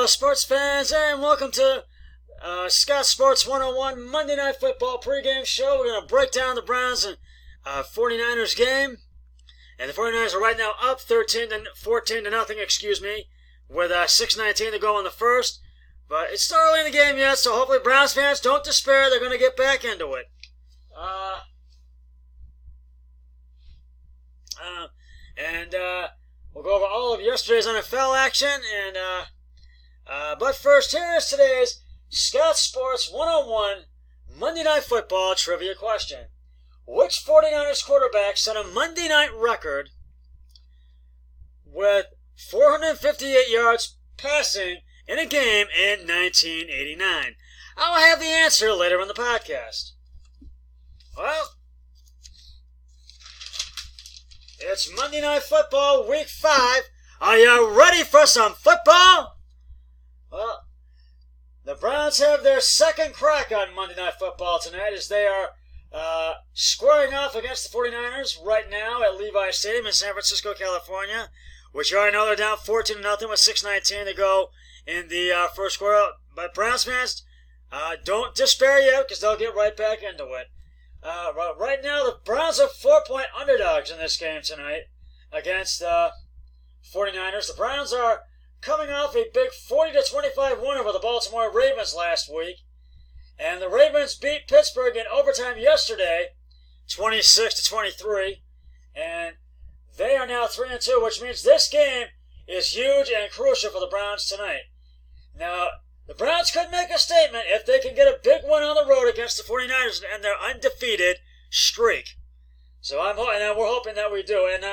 sports fans, and welcome to Scott Sports 101 Monday Night Football pregame show. We're going to break down the Browns and 49ers game. And the 49ers are right now up 14 to nothing, with 6:19 to go in the first. But it's still early in the game yet, so hopefully Browns fans don't despair. They're going to get back into it. We'll go over all of yesterday's NFL action. But first, here is today's Scott Sports 101 Monday Night Football trivia question. Which 49ers quarterback set a Monday night record with 458 yards passing in a game in 1989? I'll have the answer later in the podcast. Well, it's Monday Night Football Week 5. Are you ready for some football? Well, the Browns have their second crack on Monday Night Football tonight as they are squaring off against the 49ers right now at Levi Stadium in San Francisco, California, which you already know they're down 14 to nothing with 6:19 to go in the first quarter. But Browns fans, don't despair yet because they'll get right back into it. Right now, the Browns are 4-point underdogs in this game tonight against the 49ers. The Browns are coming off a big 40-25 win over the Baltimore Ravens last week. And the Ravens beat Pittsburgh in overtime yesterday, 26-23. And they are now 3-2, which means this game is huge and crucial for the Browns tonight. Now, the Browns could make a statement if they can get a big win on the road against the 49ers and their undefeated streak. So we're hoping that we do. And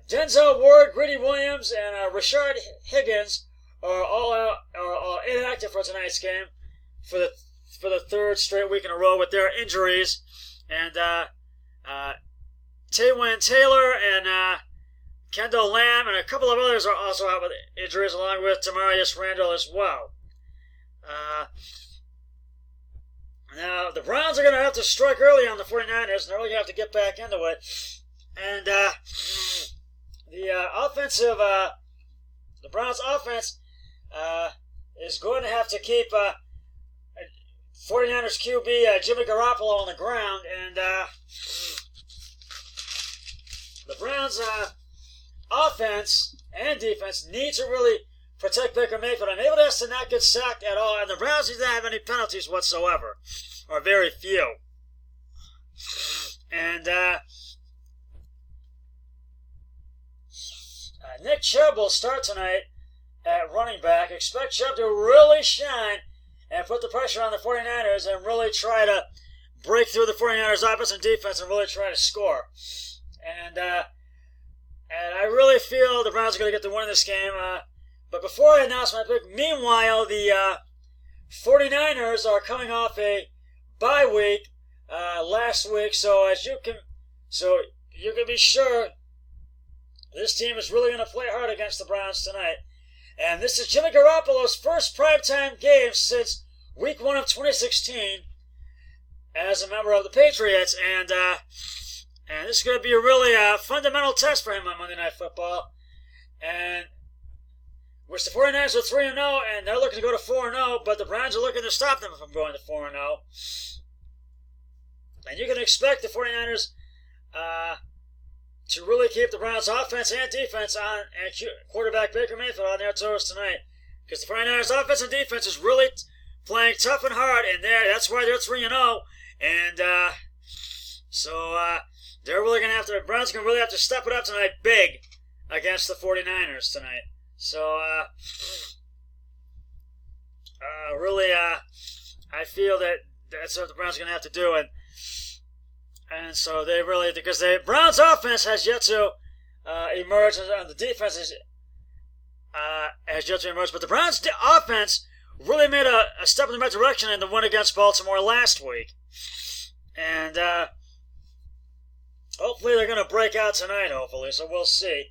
Denzel Ward, Greedy Williams, and Rashard Higgins are all inactive for tonight's game for the third straight week in a row with their injuries. And Taywan Taylor and Kendall Lamb and a couple of others are also out with injuries, along with Demarius Randall as well. Now, the Browns are going to have to strike early on the 49ers, and they're really going to have to get back into it. And the Browns' offense is going to have to keep 49ers QB Jimmy Garoppolo on the ground. And the Browns' offense and defense need to really protect Baker Mayfield. And able to not get sacked at all. And the Browns need to have any penalties whatsoever, or very few. And Nick Chubb will start tonight at running back. Expect Chubb to really shine and put the pressure on the 49ers and really try to break through the 49ers offense and defense and really try to score. And I really feel the Browns are going to get the win in this game. But before I announce my pick, meanwhile, the 49ers are coming off a bye week last week, so you can be sure this team is really going to play hard against the Browns tonight. And this is Jimmy Garoppolo's first primetime game since week 1 of 2016 as a member of the Patriots. And this is going to be a really fundamental test for him on Monday Night Football. And which the 49ers are 3-0, and they're looking to go to 4-0, but the Browns are looking to stop them from going to 4-0. And you can expect the 49ers to really keep the Browns' offense and defense on, and quarterback Baker Mayfield on their toes tonight. Because the 49ers' offense and defense is really playing tough and hard, and that's why they're 3-0. And so they're really going to have to, the Browns are going to really have to step it up tonight big against the 49ers tonight. So, I feel that that's what the Browns are going to have to do. And so they really, because the Browns' offense has yet to emerge, and the defense has yet to emerge. But the Browns' offense really made a step in the right direction in the win against Baltimore last week. And hopefully they're going to break out tonight, hopefully, so we'll see.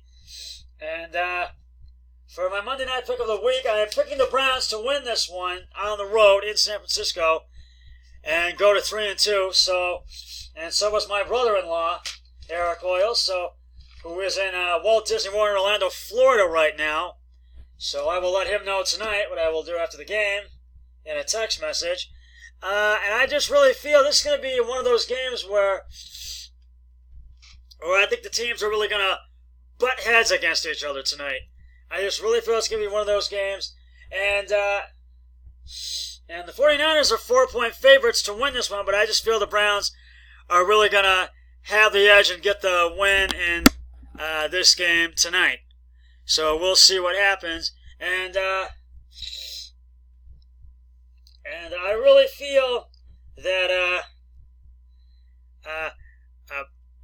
And for my Monday night pick of the week, I am picking the Browns to win this one on the road in San Francisco and go to 3-2. And so was my brother-in-law, Eric Oils, who is in Walt Disney World in Orlando, Florida right now. So I will let him know tonight what I will do after the game in a text message. And I just really feel this is going to be one of those games where I think the teams are really going to butt heads against each other tonight. I just really feel it's going to be one of those games. And the 49ers are 4-point favorites to win this one, but I just feel the Browns are really going to have the edge and get the win in this game tonight. So we'll see what happens. And I really feel that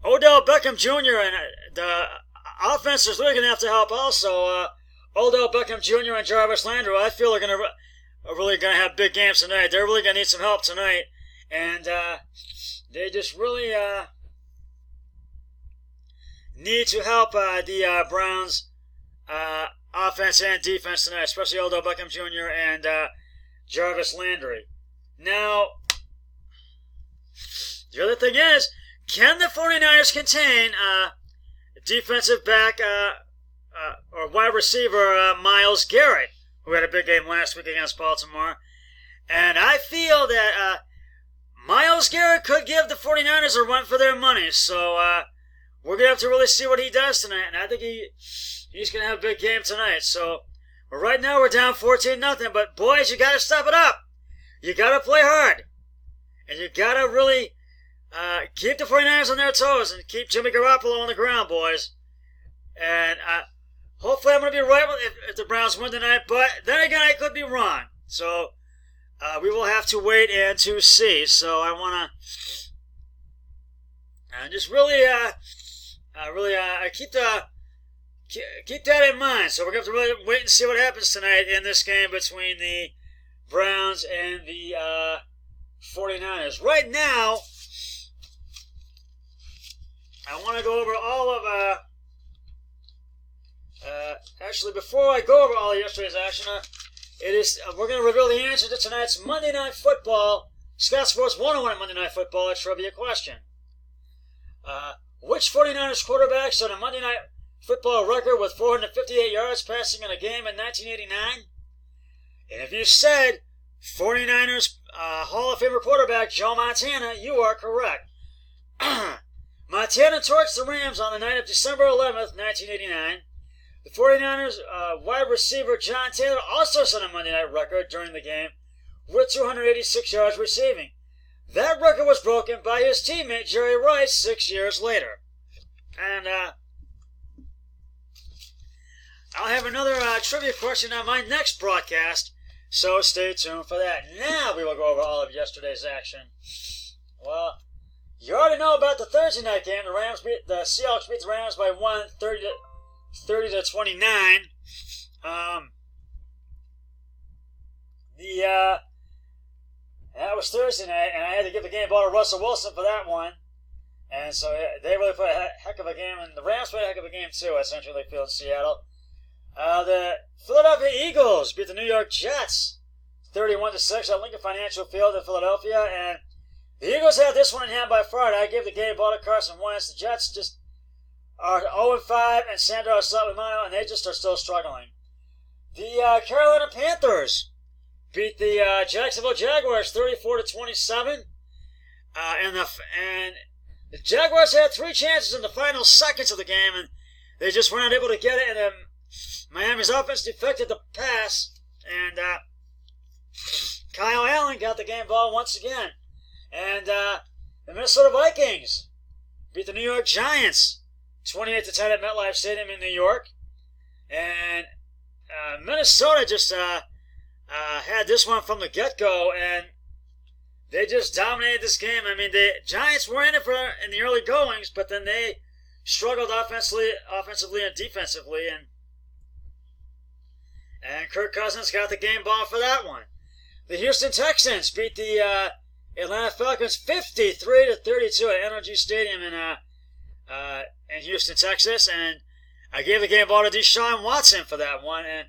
Odell Beckham Jr. and the offense is really going to have to help also. Odell Beckham Jr. and Jarvis Landry, I feel are really going to have big games tonight. They're really going to need some help tonight. And they just really need to help the Browns offense and defense tonight, especially Odell Beckham Jr. and Jarvis Landry. Now, the other thing is, can the 49ers contain defensive back or wide receiver Myles Garrett, who had a big game last week against Baltimore? And I feel that Myles Garrett could give the 49ers a run for their money. So we're going to have to really see what he does tonight. And I think he's going to have a big game tonight. So right now we're down 14-0. But boys, you got to step it up. You got to play hard. And you got to really keep the 49ers on their toes and keep Jimmy Garoppolo on the ground, boys. And hopefully I'm going to be right if the Browns win tonight. But then again, I could be wrong. So we will have to wait and to see. So I want to just really keep that in mind. So we're going to have to really wait and see what happens tonight in this game between the Browns and the 49ers. Right now, I want to go over all of actually, before I go over all of yesterday's action, we're going to reveal the answer to tonight's Monday Night Football, Scott Sports 101 Monday Night Football trivia question. Which 49ers quarterback set a Monday Night Football record with 458 yards passing in a game in 1989? And if you said 49ers Hall of Famer quarterback Joe Montana, you are correct. Montana torched the Rams on the night of December 11th, 1989. The 49ers wide receiver John Taylor also set a Monday night record during the game with 286 yards receiving. That record was broken by his teammate Jerry Rice 6 years later. And I'll have another trivia question on my next broadcast, so stay tuned for that. Now we will go over all of yesterday's action. Well, you already know about the Thursday night game. The Seahawks beat the Rams by 30-29. That was Thursday night, and I had to give the game ball to Russell Wilson for that one. And so they really played a heck of a game, and the Rams played a heck of a game too at Century Link Field in Seattle. The Philadelphia Eagles beat the New York Jets 31-6 at Lincoln Financial Field in Philadelphia, and the Eagles had this one in hand by far. I gave the game ball to Carson Wentz. The Jets just are 0-5, and Sandro Salamano, and they just are still struggling. The Carolina Panthers beat the Jacksonville Jaguars 34-27, and the Jaguars had 3 chances in the final seconds of the game, and they just were not able to get it. And then Miami's offense defected the pass, and Kyle Allen got the game ball once again. And the Minnesota Vikings beat the New York Giants 28-10 at MetLife Stadium in New York. And Minnesota just had this one from the get-go, and they just dominated this game. I mean, the Giants were in it in the early goings, but then they struggled offensively and defensively, and Kirk Cousins got the game ball for that one. The Houston Texans beat the Atlanta Falcons 53-32 at NRG Stadium in Houston, Texas, and I gave the game ball to Deshaun Watson for that one. And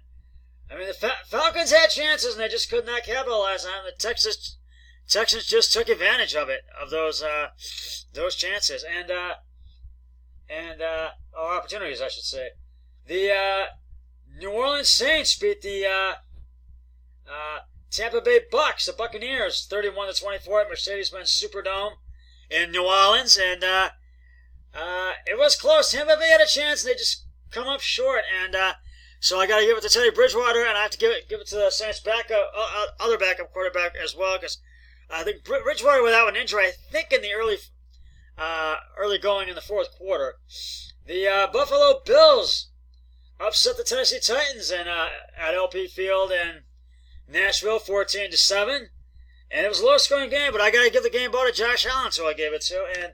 I mean, the Falcons had chances, and they just could not capitalize on it. The Texans just took advantage of it, of those chances or opportunities, I should say. The New Orleans Saints beat the Tampa Bay Bucks, the Buccaneers, 31-24 at Mercedes-Benz Superdome in New Orleans, and it was close. Tampa Bay had a chance, and they just come up short, and so I got to give it to Teddy Bridgewater, and I have to give it to the Saints' backup, other backup quarterback as well, because I think Bridgewater without an injury, I think in the early going in the fourth quarter. The Buffalo Bills upset the Tennessee Titans at LP Field in Nashville, 14-7, and it was a low-scoring game. But I got to give the game ball to Josh Allen, so I gave it to. And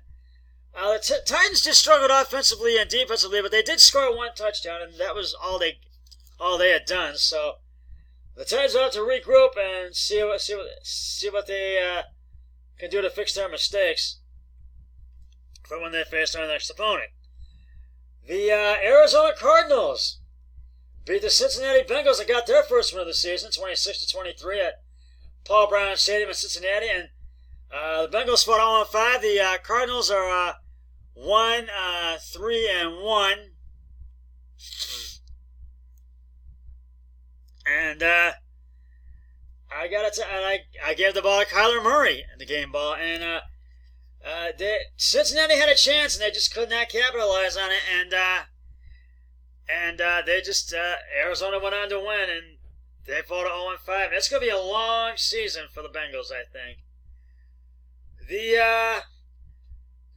the Titans just struggled offensively and defensively, but they did score one touchdown, and that was all they had done. So the Titans will have to regroup and see what they can do to fix their mistakes for when they face their next opponent. The Arizona Cardinals beat the Cincinnati Bengals and got their first win of the season, 26-23 at Paul Brown Stadium in Cincinnati. And the Bengals fought 0-5. The Cardinals are 1-3-1. And I gave the ball to Kyler Murray in the game ball, and Cincinnati had a chance, and they just could not capitalize on it, and they just Arizona went on to win, and they fought 0-5. It's going to be a long season for the Bengals, I think. The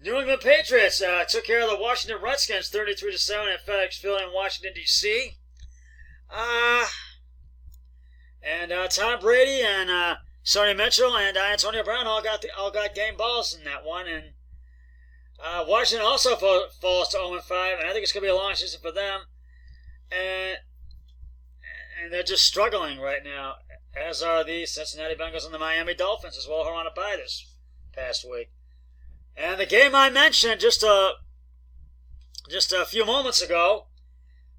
New England Patriots took care of the Washington Redskins 33-7 at FedEx Field in Washington, D.C. And Tom Brady and Sonny Mitchell and Antonio Brown all got game balls in that one, and Washington also falls to 0-5, and I think it's going to be a long season for them, and they're just struggling right now, as are the Cincinnati Bengals and the Miami Dolphins as well, who are on a bye this past week. And the game I mentioned just a few moments ago,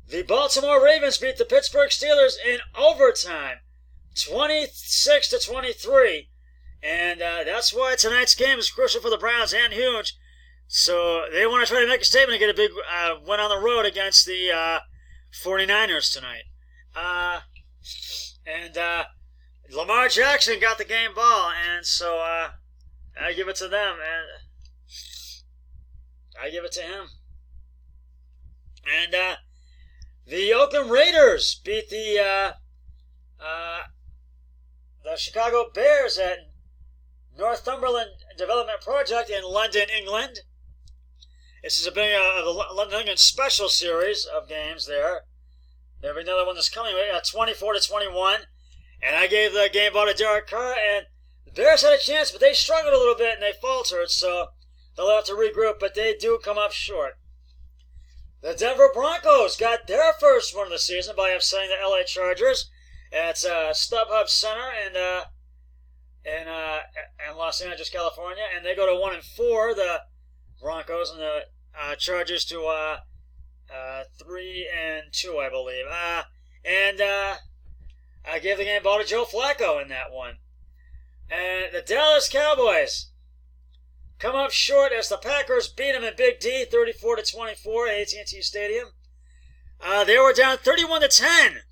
the Baltimore Ravens beat the Pittsburgh Steelers in overtime, 26-23, and that's why tonight's game is crucial for the Browns and huge. So they want to try to make a statement and get a big win on the road against the 49ers tonight. And Lamar Jackson got the game ball, and so I give it to them, and I give it to him. And the Oakland Raiders beat the Chicago Bears at Northumberland Development Project in London, England. This is a big London, England special series of games there. There'll be another one that's coming, 24-21. And I gave the game ball to Derek Carr, and the Bears had a chance, but they struggled a little bit and they faltered, so they'll have to regroup, but they do come up short. The Denver Broncos got their first win of the season by upsetting the LA Chargers at StubHub Center in Los Angeles, California, and they go to 1-4. The Broncos and the Chargers to 3-2, I believe. And I gave the game ball to Joe Flacco in that one. And the Dallas Cowboys come up short as the Packers beat them in Big D, 34-24 at AT&T Stadium. They were down 31-10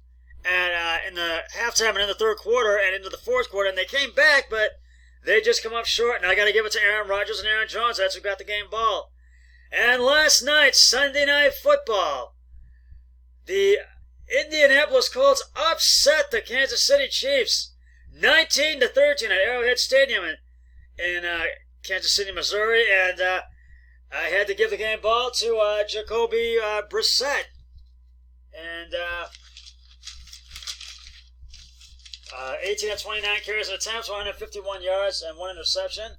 in the halftime and in the third quarter and into the fourth quarter, and they came back, but they just come up short. And I got to give it to Aaron Rodgers and Aaron Jones. That's who got the game ball. And last night, Sunday Night Football, the Indianapolis Colts upset the Kansas City Chiefs 19-13 at Arrowhead Stadium in Kansas City, Missouri, and I had to give the game ball to Jacoby Brissett. And 18 of 29 carries and attempts, 151 yards, and one interception.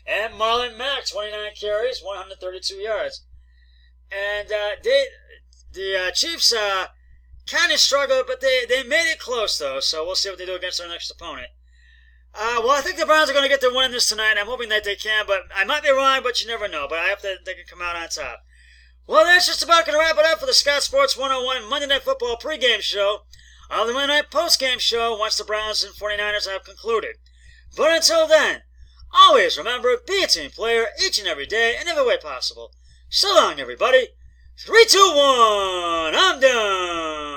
And Marlon Mack, 29 carries, 132 yards. And the Chiefs kind of struggled, but they made it close, though, so we'll see what they do against their next opponent. Well, I think the Browns are going to get the win this tonight. I'm hoping that they can, but I might be wrong, but you never know. But I hope that they can come out on top. Well, that's just about going to wrap it up for the Scott Sports 101 Monday Night Football pregame show of the Monday Night postgame show once the Browns and 49ers have concluded. But until then, always remember, be a team player each and every day in every way possible. So long, everybody. 3, 2, 1, I'm done.